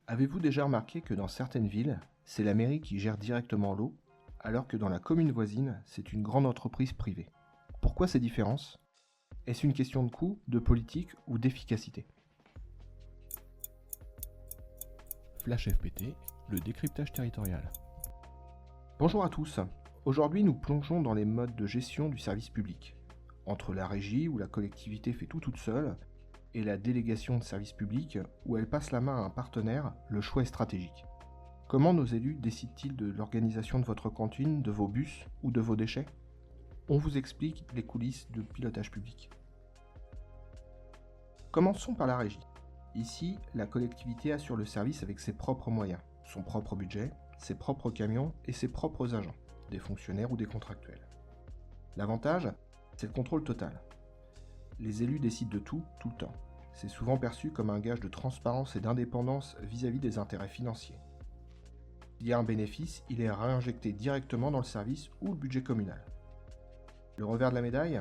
Avez-vous déjà remarqué que dans certaines villes, c'est la mairie qui gère directement l'eau, alors que dans la commune voisine, c'est une grande entreprise privée? Pourquoi ces différences? Est-ce une question de coût, de politique ou d'efficacité? Flash FPT, le décryptage territorial. Bonjour à tous. Aujourd'hui, nous plongeons dans les modes de gestion du service public. Entre la régie, où la collectivité fait tout toute seule, et la délégation de service public, où elle passe la main à un partenaire, le choix est stratégique. Comment nos élus décident-ils de l'organisation de votre cantine, de vos bus ou de vos déchets? On vous explique les coulisses de pilotage public. Commençons par la régie. Ici, la collectivité assure le service avec ses propres moyens, son propre budget, ses propres camions et ses propres agents, des fonctionnaires ou des contractuels. L'avantage, c'est le contrôle total. Les élus décident de tout, tout le temps. C'est souvent perçu comme un gage de transparence et d'indépendance vis-à-vis des intérêts financiers. S'il y a un bénéfice, il est réinjecté directement dans le service ou le budget communal. Le revers de la médaille,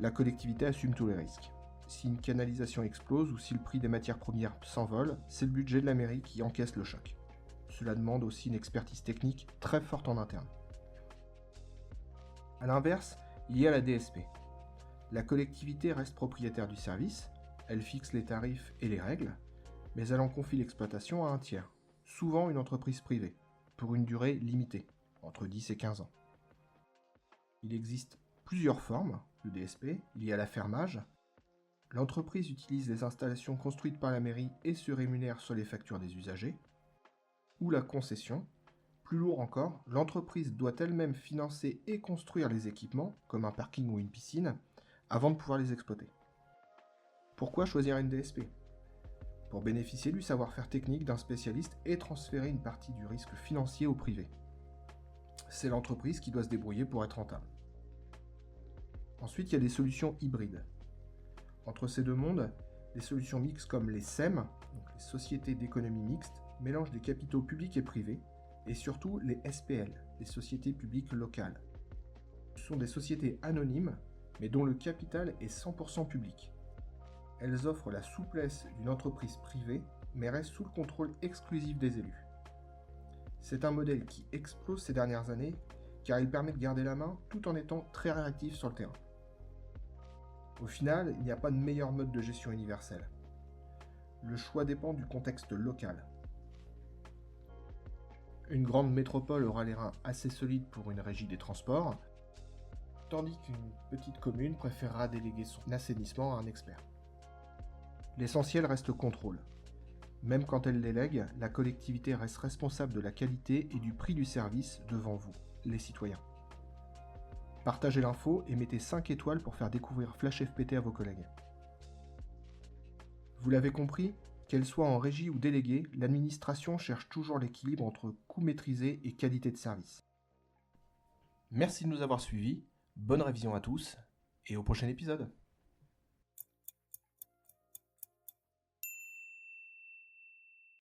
la collectivité assume tous les risques. Si une canalisation explose ou si le prix des matières premières s'envole, c'est le budget de la mairie qui encaisse le choc. Cela demande aussi une expertise technique très forte en interne. A l'inverse, il y a la DSP. La collectivité reste propriétaire du service, elle fixe les tarifs et les règles, mais elle en confie l'exploitation à un tiers, souvent une entreprise privée, pour une durée limitée, entre 10 et 15 ans. Il existe plusieurs formes de DSP. Il y a l'affermage. L'entreprise utilise les installations construites par la mairie et se rémunère sur les factures des usagers. Ou la concession. Plus lourd encore, l'entreprise doit elle-même financer et construire les équipements, comme un parking ou une piscine, avant de pouvoir les exploiter. Pourquoi choisir une DSP? Pour bénéficier du savoir-faire technique d'un spécialiste et transférer une partie du risque financier au privé. C'est l'entreprise qui doit se débrouiller pour être rentable. Ensuite, il y a des solutions hybrides. Entre ces deux mondes, des solutions mixtes comme les SEM, donc les sociétés d'économie mixte, mélangent des capitaux publics et privés, et surtout les SPL, les sociétés publiques locales. Ce sont des sociétés anonymes, mais dont le capital est 100% public. Elles offrent la souplesse d'une entreprise privée, mais restent sous le contrôle exclusif des élus. C'est un modèle qui explose ces dernières années, car il permet de garder la main tout en étant très réactif sur le terrain. Au final, il n'y a pas de meilleur mode de gestion universel. Le choix dépend du contexte local. Une grande métropole aura les reins assez solides pour une régie des transports, tandis qu'une petite commune préférera déléguer son assainissement à un expert. L'essentiel reste le contrôle. Même quand elle délègue, la collectivité reste responsable de la qualité et du prix du service devant vous, les citoyens. Partagez l'info et mettez 5 étoiles pour faire découvrir Flash FPT à vos collègues. Vous l'avez compris, qu'elle soit en régie ou déléguée, l'administration cherche toujours l'équilibre entre coût maîtrisé et qualité de service. Merci de nous avoir suivis, bonne révision à tous et au prochain épisode.